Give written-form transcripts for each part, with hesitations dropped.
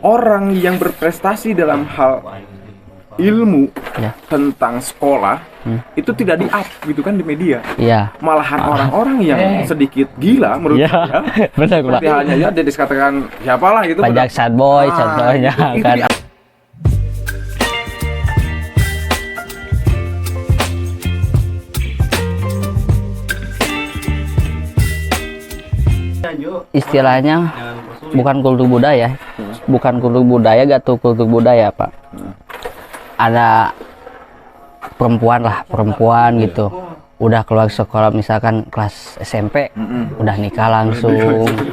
orang yang berprestasi dalam hal ilmu Ya. tentang sekolah itu tidak di-up gitu kan di media. Iya. Malahan orang-orang yang sedikit gila menurut Iya. saya, Benar, Pak. seperti halnya ya jadi dikatakan siapalah gitu. Pajak sad boy Ah, contohnya itu kan. Istilahnya bukan kultur budaya, gak tuh kultur budaya, Pak. Ada perempuan gitu, udah keluar sekolah misalkan kelas SMP, udah nikah langsung,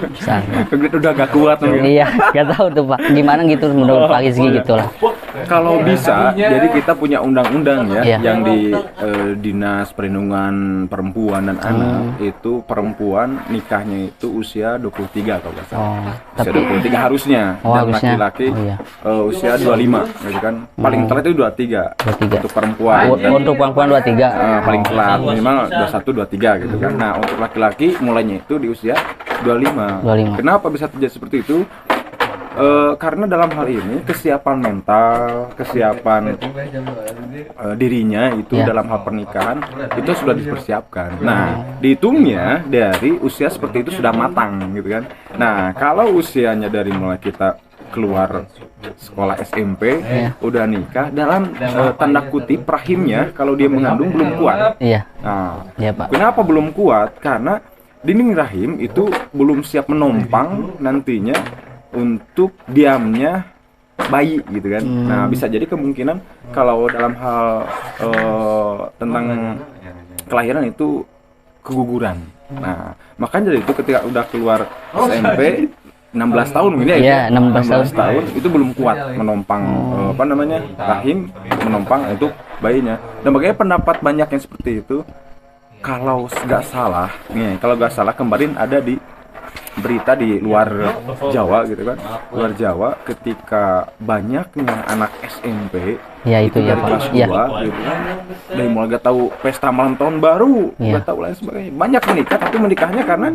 misalnya. udah gak kuat mungkin. Iya, gak tahu tuh Pak, gimana gitu menurut Pak Rizky gitulah. Kalau bisa, jadi kita punya undang-undang ya, Iya. yang di Dinas Perlindungan Perempuan dan Anak itu perempuan nikahnya itu usia 23 kalau nggak salah. Oh, Usia tapi 23 harusnya, Oh, dan harusnya. laki-laki Oh, iya. usia 25, gitu kan. Paling telat itu 23 23. untuk perempuan. Dan, Untuk perempuan 23. paling telat minimal 21 23 gitu kan. Nah, untuk laki-laki mulainya itu di usia 25. 25. Kenapa bisa terjadi seperti itu? Karena dalam hal ini kesiapan mental, kesiapan dirinya itu Ya. dalam hal pernikahan itu sudah dipersiapkan. Nah, dihitungnya dari usia seperti itu sudah matang gitu kan. Nah, kalau usianya dari mulai kita keluar sekolah SMP udah nikah dalam tanda kutip rahimnya kalau dia mengandung belum kuat. Iya, Nah, iya Pak. kenapa belum kuat? Karena dinding rahim itu belum siap menompang nantinya untuk diamnya bayi gitu kan. Nah, bisa jadi kemungkinan kalau dalam hal tentang kelahiran itu keguguran. Nah, makanya dari itu ketika udah keluar SMP 16 tahun mungkin ya, Iya, itu. 16 tahun itu belum kuat menompang rahim menompang untuk bayinya. Dan bagaimana pendapat banyak yang seperti itu? Kalau nggak salah, kemarin ada di berita di luar Jawa gitu kan, luar Jawa ketika banyaknya anak SMP Ya, itu ya, dari Pak. kelas Iya. 2 gitu kan, dari mulai gak tahu pesta malam tahun baru, Iya. gak tahu lain sebagainya, banyak menikah tapi menikahnya karena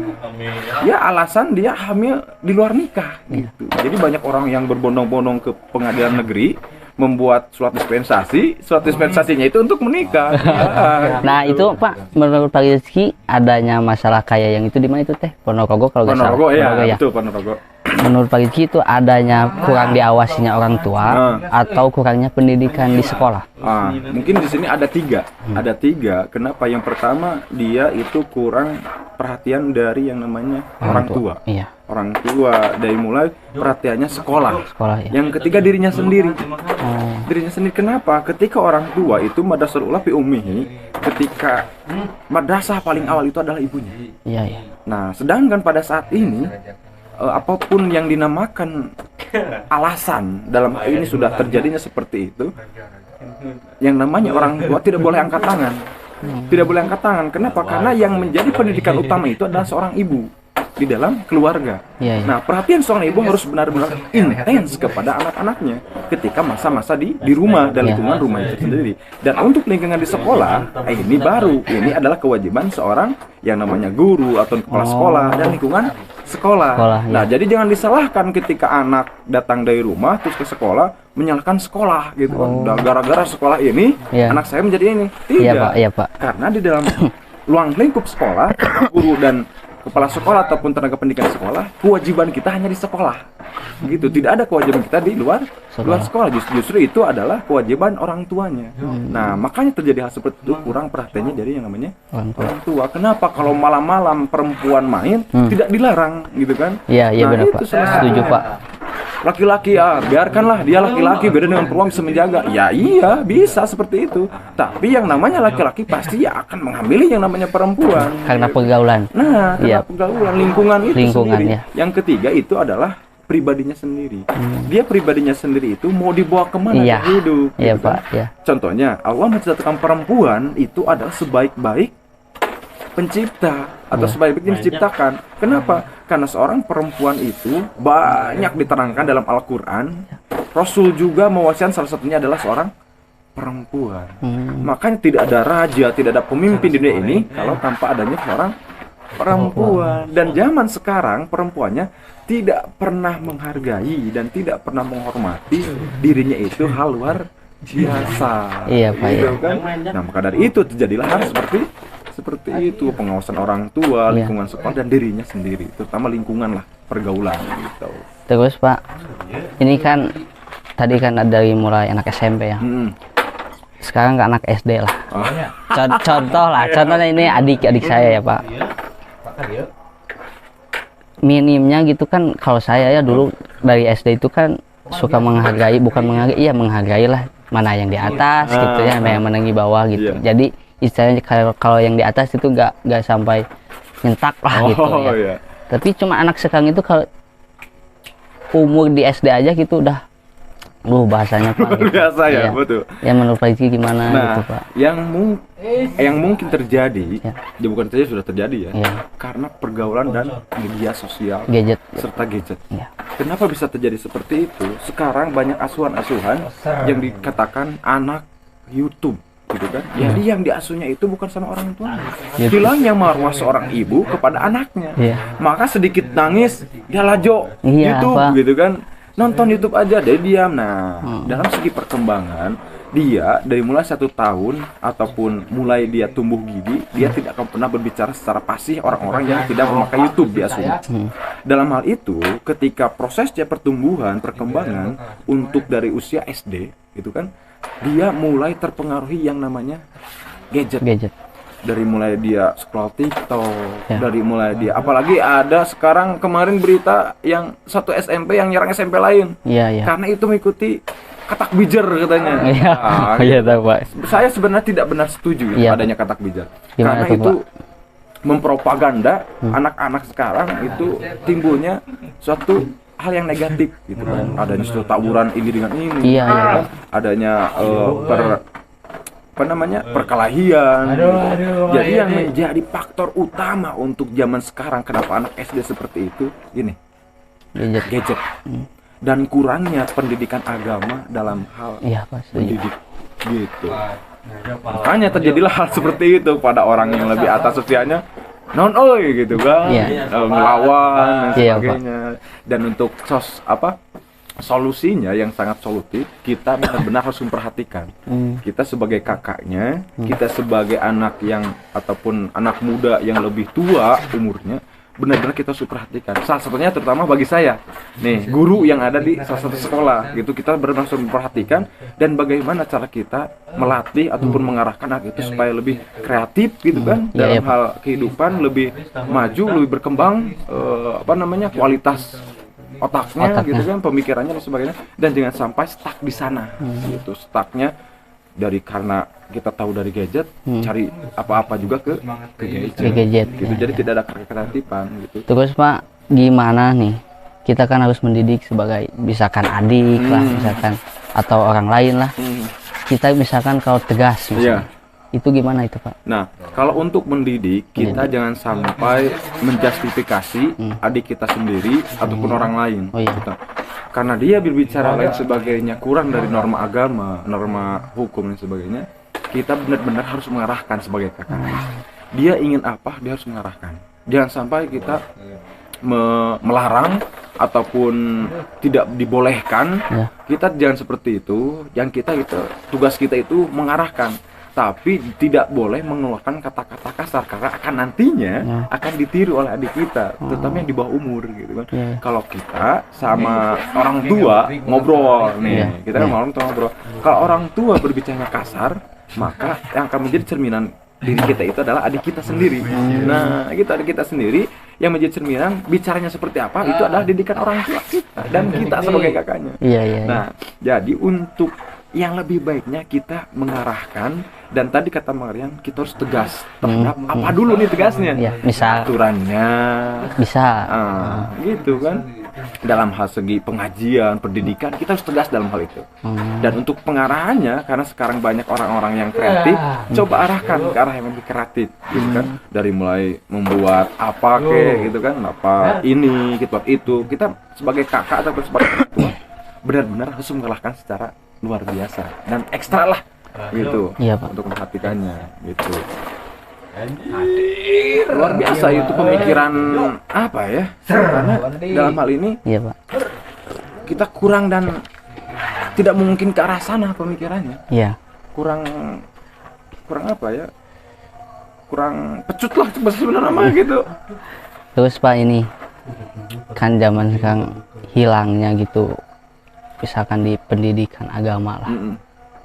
ya alasan dia hamil di luar nikah gitu. Jadi banyak orang yang berbondong-bondong ke pengadilan negeri membuat surat dispensasinya itu untuk menikah. Ya, Nah gitu. itu Pak, menurut Pak Rizky adanya masalah kayak yang itu di mana itu teh? Ponorogo kalau nggak salah. Ponorogo ya, Ponorogo, betul Ponorogo. Menurut Pak Rizky itu adanya kurang diawasinya orang tua atau kurangnya pendidikan di sekolah. Mungkin di sini ada tiga. Ada tiga. Kenapa? Yang pertama dia itu kurang perhatian dari yang namanya orang tua. Iya. Orang tua dari mulai perhatiannya sekolah. Sekolah ya. Yang ketiga dirinya sendiri. Oh, Dirinya sendiri kenapa? Ketika orang tua itu madrasahul ula fi ummihi, ketika madrasah paling awal itu adalah ibunya. iya ya. Nah, sedangkan pada saat ini apapun yang dinamakan alasan dalam hal ini sudah terjadinya seperti itu, yang namanya orang tua tidak boleh angkat tangan. Tidak boleh angkat tangan. Kenapa? Karena yang menjadi pendidikan utama itu adalah seorang ibu di dalam keluarga. Iya, iya. Nah, perhatian seorang ibu harus benar-benar intens kepada anak-anaknya ketika masa-masa di rumah dan Iya. lingkungan rumah itu sendiri. Dan untuk lingkungan di sekolah, ini baru. Ini adalah kewajiban seorang yang namanya guru atau kepala sekolah dan lingkungan sekolah. Sekolah, Nah, iya. jadi jangan disalahkan ketika anak datang dari rumah terus ke sekolah menyalahkan sekolah gitu kan. Udah gara-gara sekolah ini Iya. anak saya menjadi ini. Tidak. Iya, Pak. Iya, Pak. Karena di dalam ruang lingkup sekolah, guru dan kepala sekolah ataupun tenaga pendidikan sekolah, kewajiban kita hanya di sekolah. Gitu, tidak ada kewajiban kita di luar sekolah. Justru itu adalah kewajiban orang tuanya. Nah, makanya terjadi hal seperti itu, kurang perhatiannya dari yang namanya orang tua. Kenapa kalau malam-malam perempuan main tidak dilarang gitu kan? Iya, iya Nah, benar itu Pak. salah Setuju satunya. Pak. Laki-laki biarkanlah dia laki-laki, beda dengan perempuan bisa menjaga. Ya iya, bisa seperti itu. Tapi yang namanya laki-laki pasti ya akan mengambil yang namanya perempuan. Karena pergaulan. Nah, Iya. karena pergaulan lingkungan itu Lingkungan, sendiri. ya. Yang ketiga itu adalah pribadinya sendiri. Dia pribadinya sendiri itu mau dibawa kemana Iya. dia hidup. Iya gitu kan. Pak. Iya. Contohnya, Allah menciptakan perempuan itu adalah sebaik-baik pencipta atau sebaik-baik diciptakan. Kenapa? Karena seorang perempuan itu banyak diterangkan dalam Al-Quran. Rasul juga mewasiatkan salah satunya adalah seorang perempuan. Makanya tidak ada raja, tidak ada pemimpin di dunia ini kalau tanpa adanya seorang perempuan. Dan zaman sekarang perempuannya tidak pernah menghargai dan tidak pernah menghormati dirinya itu hal luar biasa. Iya, Pak, gitu iya. kan. Nah, maka dari itu terjadilah hal seperti itu, pengawasan orang tua, Iya. lingkungan sekolah dan dirinya sendiri, terutama lingkungan lah, pergaulan gitu. Terus Pak, ini kan tadi kan dari mulai anak SMP ya. Sekarang ke anak SD lah. Oh. Contohnya ini adik saya ya Pak. Minimnya gitu kan, kalau saya ya dulu dari SD itu kan suka menghargai lah mana yang di atas gitu ya, yang mana yang di bawah gitu. Iya. Jadi istilahnya kalau yang di atas itu nggak sampai nyentak lah gitu ya. Iya. Tapi cuma anak sekarang itu kalau umur di SD aja gitu udah bahasanya Pak gitu. Biasa ya, Iya. betul. Ya menurut Pak Rizky gimana Nah, gitu Pak? yang mungkin terjadi, Ya. ya bukan saja sudah terjadi ya, Iya. karena pergaulan dan media sosial Gadget. serta gadget. Iya. Kenapa bisa terjadi seperti itu? Sekarang banyak asuhan-asuhan yang dikatakan anak YouTube, gitu kan? Jadi yang diasuhnya itu bukan sama orang tua. Hilangnya marwah seorang ibu kepada anaknya. Iya. Maka sedikit nangis, dia lajo Iya, YouTube, Pak. gitu kan? Nonton YouTube aja, dia diam. Nah, dalam segi perkembangan, dia dari mulai 1 tahun ataupun mulai dia tumbuh gigi, dia tidak akan pernah berbicara secara fasih orang-orang yang tidak memakai YouTube di asuhnya. Dalam hal itu, ketika prosesnya pertumbuhan, perkembangan untuk dari usia SD, gitu kan, dia mulai terpengaruhi yang namanya gadget. Dari mulai dia scroll TikTok, Ya. dari mulai dia, apalagi ada sekarang kemarin berita yang satu SMP yang nyerang SMP lain, Iya. karena itu mengikuti katak bijar katanya. Iya. Ah, Iya tahu Pak. saya sebenarnya tidak benar setuju Iya. adanya katak bijar, Gimana karena tuh, itu mempropaganda anak-anak sekarang itu timbulnya suatu hal yang negatif gitu kan, adanya suatu tawuran ini dengan ini, Iya, iya. kan? Adanya perkelahian gitu. Jadi yang menjadi faktor utama untuk zaman sekarang kenapa anak SD seperti itu ini gadget dan kurangnya pendidikan agama dalam hal Iya Pak, setuju. mendidik gitu. Makanya terjadilah hal seperti itu pada orang yang lebih atas usianya, non oi gitu kan, Iya. melawan dan Iya, sebagainya. Dan untuk solusinya yang sangat solutif, kita benar-benar harus memperhatikan. Kita sebagai kakaknya, kita sebagai anak yang ataupun anak muda yang lebih tua umurnya, benar-benar kita harus perhatikan. Salah satunya terutama bagi saya, nih guru yang ada di salah satu sekolah, gitu kita benar-benar harus memperhatikan dan bagaimana cara kita melatih ataupun mengarahkan anak itu supaya lebih kreatif, gitu kan, Iya, dalam iya, Pak. hal kehidupan lebih maju, lebih berkembang, kualitas otaknya, gitu kan, pemikirannya dan sebagainya, dan jangan sampai stuck di sana, gitu. Stucknya dari karena kita tahu dari gadget, cari apa-apa juga ke gadget, gitu. ya, Jadi ya. tidak ada kreatifan gitu. Terus Pak, gimana nih? Kita kan harus mendidik sebagai misalkan adik lah, misalkan atau orang lain lah. Kita misalkan kalau tegas misalnya. Iya. Itu gimana itu Pak? Nah, kalau untuk mendidik, kita jangan sampai menjustifikasi adik kita sendiri ataupun orang lain. Oh, iya. Gitu. Karena dia berbicara lain sebagainya kurang dari norma agama, norma hukum dan sebagainya, kita benar-benar harus mengarahkan sebagai kakak. Dia ingin apa, dia harus mengarahkan. Jangan sampai kita melarang ataupun tidak dibolehkan. Ya. Kita jangan seperti itu. Yang tugas kita itu mengarahkan, tapi tidak boleh mengeluarkan kata-kata kasar karena akan nantinya akan ditiru oleh adik kita, terutama yang di bawah umur, gitu kan. Kalau kita sama orang tua ngobrol nih, kita kan orang tua ngobrol. Kalau orang tua berbicara kasar, maka yang akan menjadi cerminan diri kita itu adalah adik kita sendiri. Nah, adik kita sendiri yang menjadi cerminan bicaranya seperti apa, itu adalah didikan orang tua kita dan kita sebagai kakaknya. Iya. Nah, jadi untuk yang lebih baiknya kita mengarahkan, dan tadi kata Marian, kita harus tegas terhadap apa dulu nih tegasnya. Iya, misal Aturannya, bisa. gitu kan. Dalam hal segi pengajian, pendidikan, kita harus tegas dalam hal itu. Dan untuk pengarahannya, karena sekarang banyak orang-orang yang kreatif, coba arahkan ke arah yang lebih kreatif, gitu kan. Dari mulai membuat apa gitu kan, apa ini, gitu, itu. Kita sebagai kakak atau sebagai orang tua, benar-benar harus mengalahkan secara luar biasa dan ekstra lah, gitu. Iya, Pak. Untuk memperhatikannya, gitu. Luar biasa itu pemikiran apa ya? Karena dalam hal ini Iya Pak. kita kurang dan tidak mungkin ke arah sana pemikirannya. Iya. Kurang apa ya? Kurang pecut lah sebenarnya mah gitu. Terus Pak, ini kan zaman sekarang hilangnya gitu, misalkan di pendidikan agama lah.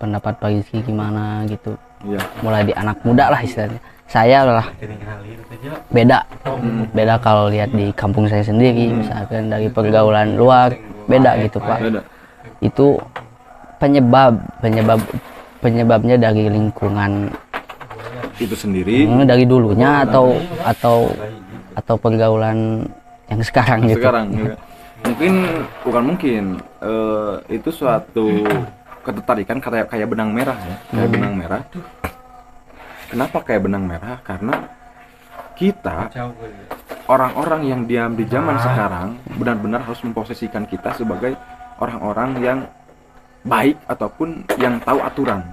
Pendapat Pak Rizky gimana gitu? Iya. Mulai di anak muda lah istilahnya. Saya lah beda kalau lihat di kampung saya sendiri, misalkan dari pergaulan luar beda gitu Pak. Beda. Itu penyebabnya dari lingkungan Itu sendiri. dari dulunya atau pergaulan yang sekarang gitu. Sekarang ya. Mungkin itu suatu ketertarikan kayak benang merah ya, kayak benang merah. Kenapa kayak benang merah? Karena kita orang-orang yang diam di zaman sekarang benar-benar harus memposisikan kita sebagai orang-orang yang baik ataupun yang tahu aturan.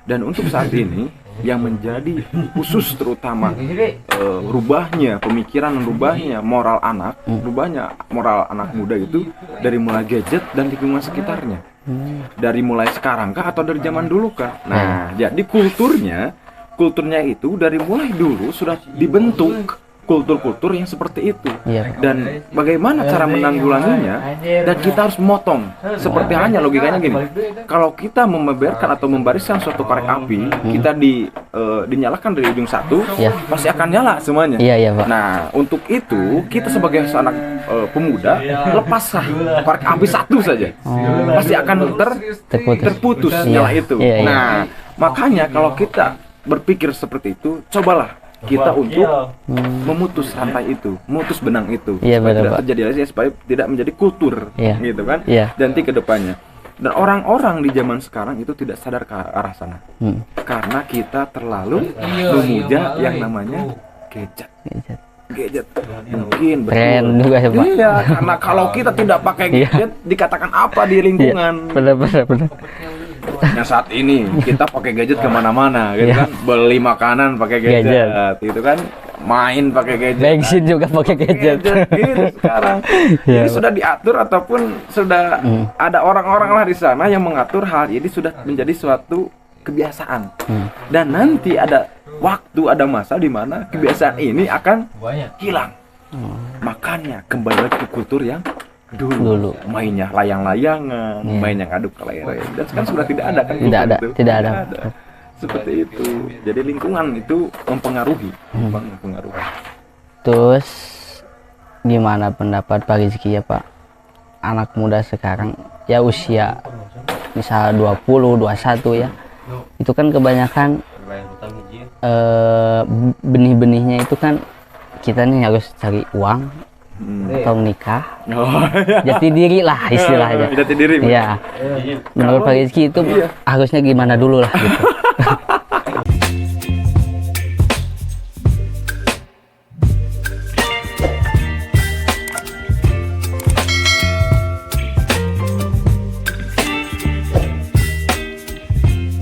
Dan untuk saat ini yang menjadi khusus terutama rubahnya pemikiran, rubahnya moral anak muda itu dari mulai gadget dan lingkungan sekitarnya. Dari mulai sekarang kah atau dari zaman dulu kah? Nah, jadi kulturnya itu dari mulai dulu sudah dibentuk kultur-kultur yang seperti itu. Iya. Dan bagaimana cara menanggulanginya, dan kita harus memotong. Seperti halnya logikanya gini, kalau kita membeberkan atau membariskan suatu korek api, kita dinyalakan dari ujung satu, pasti akan nyala semuanya. Iya Pak. Nah, untuk itu kita sebagai seorang pemuda, lepaslah korek api satu saja, pasti akan terputus nyala itu. Iya. Nah, makanya kalau kita berpikir seperti itu, cobalah kita untuk memutus rantai itu, memutus benang itu, Iya, supaya benar, tidak Pak. terjadi lagi, supaya tidak menjadi kultur, Iya. gitu kan? Iya. Nanti ke depannya. Dan orang-orang di zaman sekarang itu tidak sadar ke arah sana, karena kita terlalu memuja yang namanya gadget. Mungkin Keren juga ya Pak. Iya, karena kalau kita tidak pakai gadget, dikatakan apa di lingkungan? Benar. Nah, saat ini kita pakai gadget kemana-mana, gitu kan? Beli makanan pakai gadget, gitu kan? Main pakai gadget, Bensin juga pakai gadget. gitu sekarang. Jadi sudah diatur ataupun sudah ada orang-orang lah di sana yang mengatur hal ini, sudah menjadi suatu kebiasaan. Dan nanti ada waktu, ada masa di mana kebiasaan ini akan hilang. Makanya kembali lagi ke kultur yang dulu. Mainnya layang-layangan, mainnya ngaduk ke layar. Dan sekarang sudah tidak ada kan? Tidak ada. Seperti itu. Jadi lingkungan itu mempengaruhi. Terus gimana pendapat Pak Rizky ya Pak? Anak muda sekarang ya usia misal 20, 21 ya. Itu kan kebanyakan benih-benihnya itu kan kita nih harus cari uang atau nikah, jati diri lah istilahnya. Jati diri. Iya. Menurut Pak Rizky itu harusnya gimana dulu lah gitu.